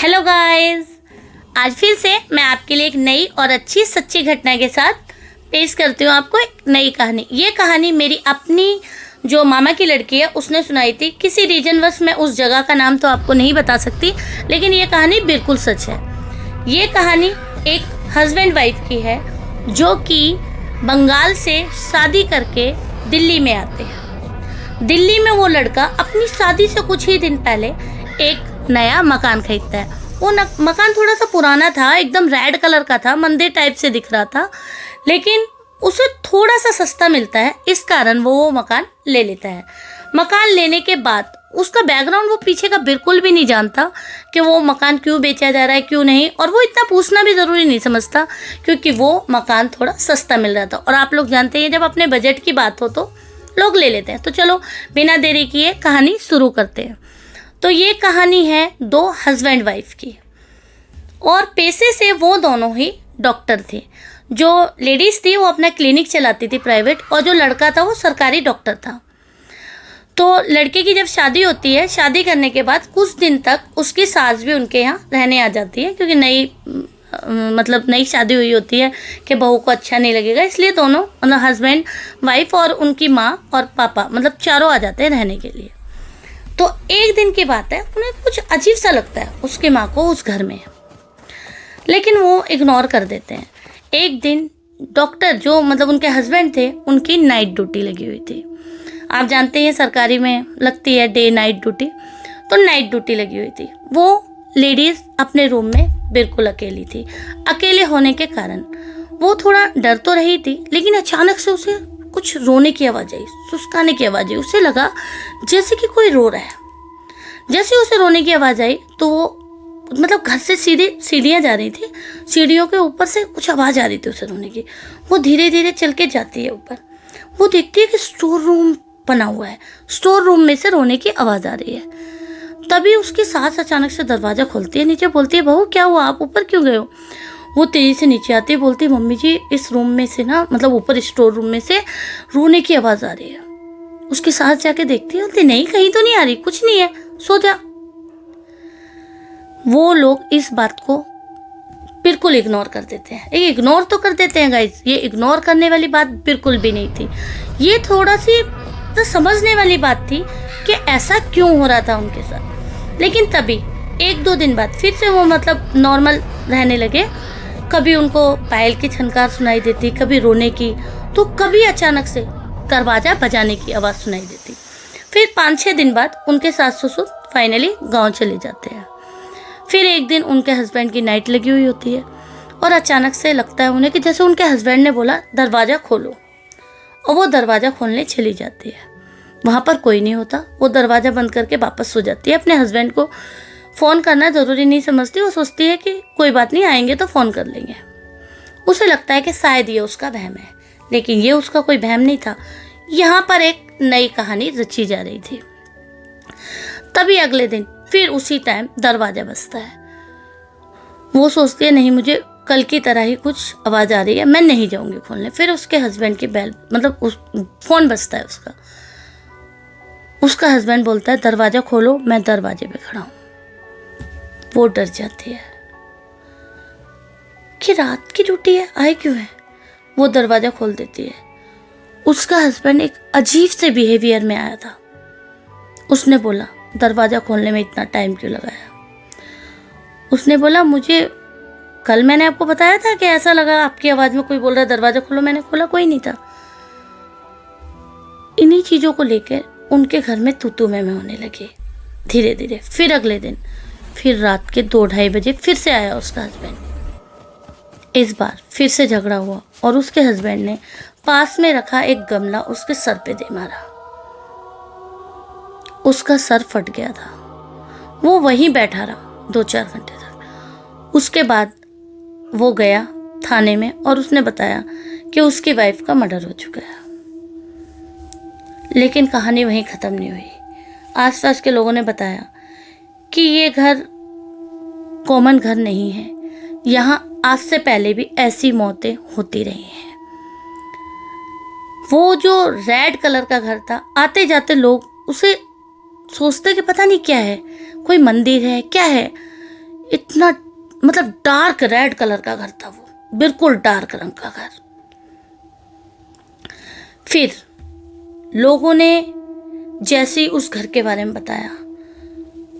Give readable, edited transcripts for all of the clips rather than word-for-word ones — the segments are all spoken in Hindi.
हेलो गाइस, आज फिर से मैं आपके लिए एक नई और अच्छी सच्ची घटना के साथ पेश करती हूँ आपको एक नई कहानी। ये कहानी मेरी अपनी जो मामा की लड़की है उसने सुनाई थी। किसी रीजनवश मैं उस जगह का नाम तो आपको नहीं बता सकती, लेकिन ये कहानी बिल्कुल सच है। ये कहानी एक हस्बैंड वाइफ की है जो कि बंगाल से शादी करके दिल्ली में आते हैं। दिल्ली में वो लड़का अपनी शादी से कुछ ही दिन पहले एक नया मकान खरीदता है। वो मकान थोड़ा सा पुराना था, एकदम रेड कलर का था, मंदिर टाइप से दिख रहा था, लेकिन उसे थोड़ा सा सस्ता मिलता है, इस कारण वो मकान ले लेता है। मकान लेने के बाद उसका बैकग्राउंड वो पीछे का बिल्कुल भी नहीं जानता कि वो मकान क्यों बेचा जा रहा है, क्यों नहीं, और वो इतना पूछना भी ज़रूरी नहीं समझता क्योंकि वो मकान थोड़ा सस्ता मिल रहा था। और आप लोग जानते हैं जब अपने बजट की बात हो तो लोग ले लेते हैं। तो चलो बिना देरी किए कहानी शुरू करते हैं। तो ये कहानी है दो हस्बैंड वाइफ की, और पेशे से वो दोनों ही डॉक्टर थे। जो लेडीज़ थी वो अपना क्लिनिक चलाती थी प्राइवेट, और जो लड़का था वो सरकारी डॉक्टर था। तो लड़के की जब शादी होती है, शादी करने के बाद कुछ दिन तक उसकी सास भी उनके यहाँ रहने आ जाती है, क्योंकि नई शादी हुई होती है कि बहू को अच्छा नहीं लगेगा, इसलिए दोनों मतलब हस्बैंड वाइफ और उनकी माँ और पापा मतलब चारों आ जाते हैं रहने के लिए। तो एक दिन की बात है, उन्हें कुछ अजीब सा लगता है उसकी माँ को उस घर में, लेकिन वो इग्नोर कर देते हैं। एक दिन डॉक्टर जो मतलब उनके हस्बैंड थे, उनकी नाइट ड्यूटी लगी हुई थी। आप जानते हैं सरकारी में लगती है डे नाइट ड्यूटी, तो नाइट ड्यूटी लगी हुई थी। वो लेडीज़ अपने रूम में बिल्कुल अकेली थी। अकेले होने के कारण वो थोड़ा डर तो रही थी, लेकिन अचानक से उसे कुछ रोने की आवाज़ आई, सुस्ताने की आवाज़ आई। उसे लगा जैसे कि कोई रो रहा है। जैसे उसे रोने की आवाज़ आई तो वो मतलब घर से सीधे सीढ़ियाँ जा रही थी, सीढ़ियों के ऊपर से कुछ आवाज़ आ रही थी उसे रोने की। वो धीरे धीरे चल के जाती है ऊपर, वो देखती है कि स्टोर रूम बना हुआ है, स्टोर रूम में से रोने की आवाज़ आ रही है। तभी उसकी सास अचानक से दरवाज़ा खोलती है, नीचे बोलती है, बहू क्या हुआ, आप ऊपर क्यों गए हो? वो तेज़ी से नीचे आती है, बोलती है, मम्मी जी इस रूम में से ना मतलब ऊपर स्टोर रूम में से रोने की आवाज़ आ रही है। उसकी सास जाके देखती है, बोलती नहीं कहीं तो नहीं आ रही, कुछ नहीं है, सो जा। वो लोग इस बात को बिल्कुल इग्नोर कर देते हैं। ये इग्नोर तो कर देते हैं गाइस, ये इग्नोर करने वाली बात बिल्कुल भी नहीं थी। ये थोड़ा सी तो समझने वाली बात थी कि ऐसा क्यों हो रहा था उनके साथ। लेकिन तभी एक दो दिन बाद फिर से वो मतलब नॉर्मल रहने लगे। कभी उनको पायल की छनकार सुनाई देती, कभी रोने की, तो कभी अचानक से दरवाज़ा बजाने की आवाज़ सुनाई देती। फिर 5-6 दिन बाद उनके सास ससुर फाइनली गांव चले जाते हैं। फिर एक दिन उनके हस्बैंड की नाइट लगी हुई होती है, और अचानक से लगता है उन्हें कि जैसे उनके हस्बैंड ने बोला दरवाज़ा खोलो, और वो दरवाज़ा खोलने चली जाती है। वहाँ पर कोई नहीं होता। वो दरवाज़ा बंद करके वापस सो जाती है। अपने हस्बैंड को फ़ोन करना ज़रूरी नहीं समझती, वो सोचती है कि कोई बात नहीं, आएंगे तो फ़ोन कर लेंगे। उसे लगता है कि शायद ये उसका वहम है, लेकिन ये उसका कोई वहम नहीं था। यहाँ पर एक नई कहानी रची जा रही थी। तभी अगले दिन फिर उसी टाइम दरवाज़ा बजता है। वो सोचती है नहीं, मुझे कल की तरह ही कुछ आवाज़ आ रही है, मैं नहीं जाऊँगी खोलने। फिर उसके हस्बैंड की बेल मतलब फ़ोन बजता है उसका हस्बैंड बोलता है दरवाज़ा खोलो, मैं दरवाजे पे खड़ा हूँ। वो डर जाती है कि रात की ड्यूटी है, आए क्यों है। वो दरवाज़ा खोल देती है। उसका हस्बैंड एक अजीब से बिहेवियर में आया था। उसने बोला दरवाज़ा खोलने में इतना टाइम क्यों लगाया। उसने बोला मुझे कल मैंने आपको बताया था कि ऐसा लगा आपकी आवाज़ में कोई बोल रहा है दरवाज़ा खोलो, मैंने खोला, कोई नहीं था। इन्हीं चीज़ों को लेकर उनके घर में तू मैं होने लगी धीरे धीरे। फिर अगले दिन फिर रात के 2-2:30 बजे फिर से आया उसका हस्बैंड। इस बार फिर से झगड़ा हुआ, और उसके हस्बैंड ने पास में रखा एक गमला उसके सर पे दे मारा। उसका सर फट गया था। वो वहीं बैठा रहा 2-4 घंटे तक। उसके बाद वो गया थाने में, और उसने बताया कि उसकी वाइफ का मर्डर हो चुका है। लेकिन कहानी वहीं ख़त्म नहीं हुई। आसपास के लोगों ने बताया कि ये घर कॉमन घर नहीं है, यहाँ आज से पहले भी ऐसी मौतें होती रही हैं। वो जो रेड कलर का घर था, आते जाते लोग उसे सोचते कि पता नहीं क्या है, कोई मंदिर है क्या है, इतना मतलब डार्क रेड कलर का घर था वो, बिल्कुल डार्क रंग का घर। फिर लोगों ने जैसे ही उस घर के बारे में बताया,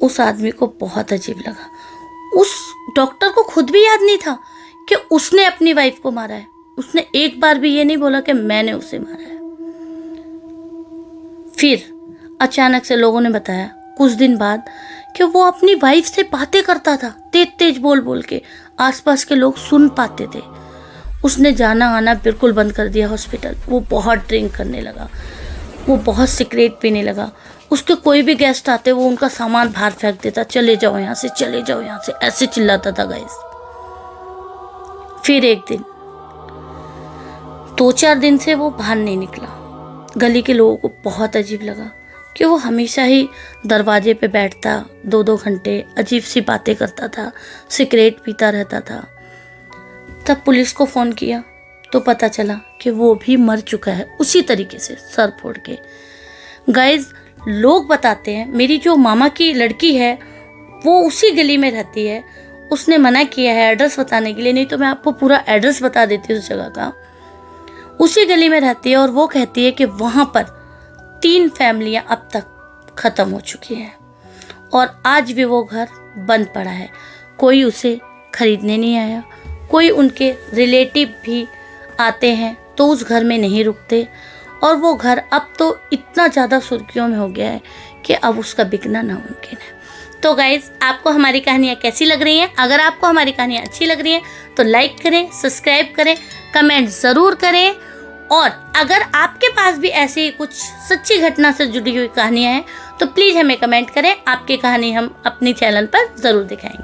उस आदमी को बहुत अजीब लगा। उस डॉक्टर को खुद भी याद नहीं था कि उसने अपनी वाइफ को मारा है। उसने एक बार भी ये नहीं बोला कि मैंने उसे मारा है। फिर अचानक से लोगों ने बताया कुछ दिन बाद कि वो अपनी वाइफ से बातें करता था, तेज तेज बोल बोल के, आसपास के लोग सुन पाते थे। उसने जाना आना बिल्कुल बंद कर दिया हॉस्पिटल। वो बहुत ड्रिंक करने लगा, वो बहुत सिगरेट पीने लगा। उसके कोई भी गेस्ट आते वो उनका सामान बाहर फेंक देता, चले जाओ यहाँ से, चले जाओ यहाँ से, ऐसे चिल्लाता था गाइस। फिर एक दिन 2-4 दिन से वो बाहर नहीं निकला। गली के लोगों को बहुत अजीब लगा कि वो हमेशा ही दरवाजे पे बैठता, 2-2 घंटे अजीब सी बातें करता था, सिगरेट पीता रहता था। तब पुलिस को फ़ोन किया तो पता चला कि वो भी मर चुका है उसी तरीके से, सर फोड़ के। गाइस, लोग बताते हैं, मेरी जो मामा की लड़की है वो उसी गली में रहती है। उसने मना किया है एड्रेस बताने के लिए, नहीं तो मैं आपको पूरा एड्रेस बता देती हूँ उस जगह का। उसी गली में रहती है और वो कहती है कि वहाँ पर 3 फैमिलियाँ अब तक ख़त्म हो चुकी हैं और आज भी वो घर बंद पड़ा है। कोई उसे खरीदने नहीं आया। कोई उनके रिलेटिव भी आते हैं तो उस घर में नहीं रुकते और वो घर अब तो इतना ज़्यादा सुर्खियों में हो गया है कि अब उसका बिकना नामुमकिन है। तो गाइज़, आपको हमारी कहानियाँ कैसी लग रही हैं? अगर आपको हमारी कहानियाँ अच्छी लग रही हैं तो लाइक करें, सब्सक्राइब करें, कमेंट ज़रूर करें। और अगर आपके पास भी ऐसी कुछ सच्ची घटना से जुड़ी हुई कहानियाँ हैं तो प्लीज़ हमें कमेंट करें। आपकी कहानी हम अपनी चैनल पर ज़रूर दिखाएंगे।